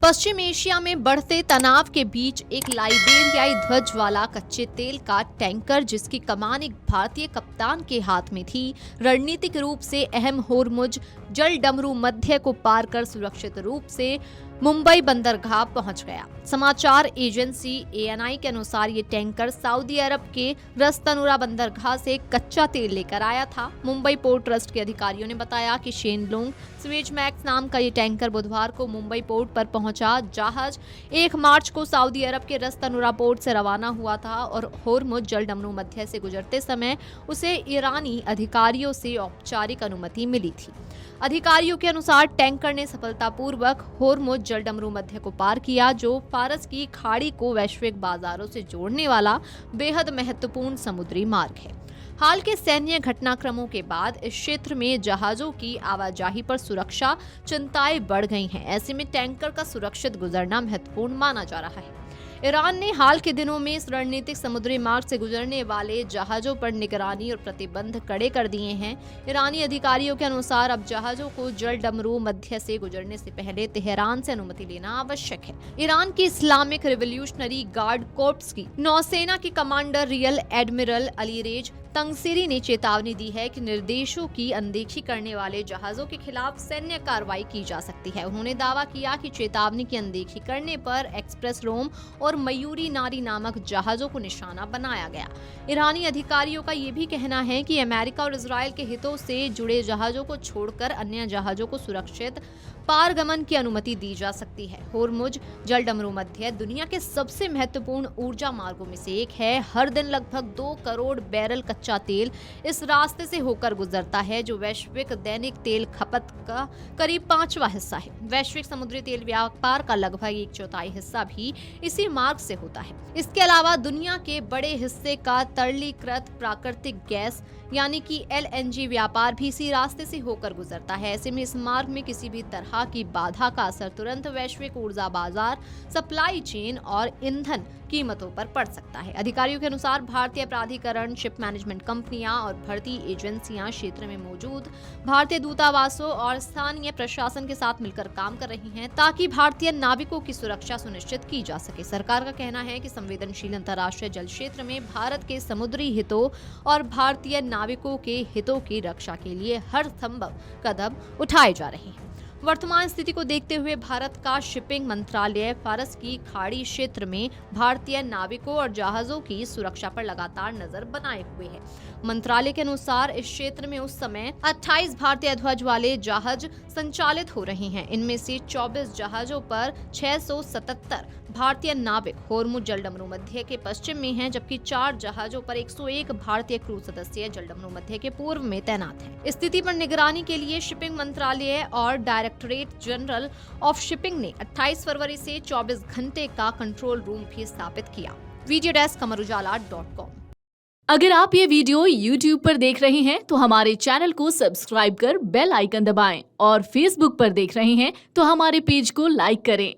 पश्चिम Asia में बढ़ते तनाव के बीच एक लाइबेरियाई ध्वज वाला कच्चे तेल का टैंकर जिसकी कमान एक भारतीय कप्तान के हाथ में थी, रणनीतिक रूप से अहम होर्मुज जलडमरू मध्य को पार कर सुरक्षित रूप से मुंबई बंदरगाह पहुंच गया। समाचार एजेंसी एएनआई के अनुसार ये टैंकर सऊदी अरब के रस तनुरा बंदरगाह से कच्चा तेल लेकर आया था। मुंबई पोर्ट ट्रस्ट के अधिकारियों ने बताया कि शेनलोंग स्वेज मैक्स नाम का ये टैंकर बुधवार को मुंबई पोर्ट पर पहुंचा। जहाज 1 मार्च को सऊदी अरब के रस तनुरा पोर्ट से रवाना हुआ था और होर्मुज जलडमरू मध्य से गुजरते समय उसे ईरानी अधिकारियों से औपचारिक अनुमति मिली थी। अधिकारियों के अनुसार टैंकर ने सफलतापूर्वक होर्मुज जलडमरू मध्य को पार किया, जो फारस की खाड़ी को वैश्विक बाजारों से जोड़ने वाला बेहद महत्वपूर्ण समुद्री मार्ग है। हाल के सैन्य घटनाक्रमों के बाद इस क्षेत्र में जहाजों की आवाजाही पर सुरक्षा चिंताएं बढ़ गई हैं। ऐसे में टैंकर का सुरक्षित गुजरना महत्वपूर्ण माना जा रहा है। ईरान ने हाल के दिनों में इस रणनीतिक समुद्री मार्ग से गुजरने वाले जहाजों पर निगरानी और प्रतिबंध कड़े कर दिए हैं। ईरानी अधिकारियों के अनुसार अब जहाजों को जलडमरू मध्य से गुजरने से पहले तेहरान से अनुमति लेना आवश्यक है। ईरान की इस्लामिक रिवोल्यूशनरी गार्ड कोर्प्स की नौसेना की कमांडर रियल एडमिरल अलीरेज तंगसीरी ने चेतावनी दी है कि निर्देशों की अनदेखी करने वाले जहाजों के खिलाफ सैन्य कार्रवाई की जा सकती है। उन्होंने दावा किया कि चेतावनी की अनदेखी करने पर एक्सप्रेस रोम और मयूरी नारी नामक जहाजों को निशाना बनाया गया। ईरानी अधिकारियों का ये भी कहना है कि अमेरिका और इजरायल के हितों से जुड़े जहाजों को छोड़कर अन्य जहाजों को सुरक्षित पारगमन की अनुमति दी जा सकती है। होर्मुज जलडमरू मध्य दुनिया के सबसे महत्वपूर्ण ऊर्जा मार्गों में से एक है। हर दिन लगभग 2 करोड़ बैरल कच्चा तेल इस रास्ते से होकर गुजरता है, जो वैश्विक दैनिक तेल खपत का करीब 5वां हिस्सा है। वैश्विक समुद्री तेल व्यापार का लगभग 1/4 हिस्सा भी इसी मार्ग से होता है। इसके अलावा दुनिया के बड़े हिस्से का तरलीकृत प्राकृतिक गैस यानी कि LNG व्यापार भी इसी रास्ते से होकर गुजरता है। ऐसे में इस मार्ग में किसी भी तरह की बाधा का असर तुरंत वैश्विक ऊर्जा बाजार, सप्लाई चेन और ईंधन कीमतों पर पड़ सकता है। अधिकारियों के अनुसार भारतीय प्राधिकरण, शिप मैनेजमेंट कंपनियां और भर्ती एजेंसियां क्षेत्र में मौजूद भारतीय दूतावासों और स्थानीय प्रशासन के साथ मिलकर काम कर रही हैं ताकि भारतीय नाविकों की सुरक्षा सुनिश्चित की जा सके। सरकार का कहना है कि संवेदनशील अंतर्राष्ट्रीय जल क्षेत्र में भारत के समुद्री हितों और भारतीय नाविकों के हितों की रक्षा के लिए हर संभव कदम उठाए जा रहे हैं। वर्तमान स्थिति को देखते हुए भारत का शिपिंग मंत्रालय फारस की खाड़ी क्षेत्र में भारतीय नाविकों और जहाजों की सुरक्षा पर लगातार नजर बनाए हुए है। मंत्रालय के अनुसार इस क्षेत्र में उस समय 28 भारतीय ध्वज वाले जहाज संचालित हो रहे हैं। इनमें से 24 जहाजों पर 677 भारतीय नाविक होर्मुज जलडमरू मध्य के पश्चिम में हैं, जबकि 4 जहाजों पर 101 भारतीय क्रू सदस्य जलडमरू मध्य के पूर्व में तैनात हैं। स्थिति पर निगरानी के लिए शिपिंग मंत्रालय और डायरेक्टरेट जनरल ऑफ शिपिंग ने 28 फरवरी से 24 घंटे का कंट्रोल रूम भी स्थापित किया। Video desk amarujala.com। अगर आप ये वीडियो YouTube पर देख रहे हैं तो हमारे चैनल को सब्सक्राइब कर बेल आइकन दबाएं और Facebook पर देख रहे हैं तो हमारे पेज को लाइक करें।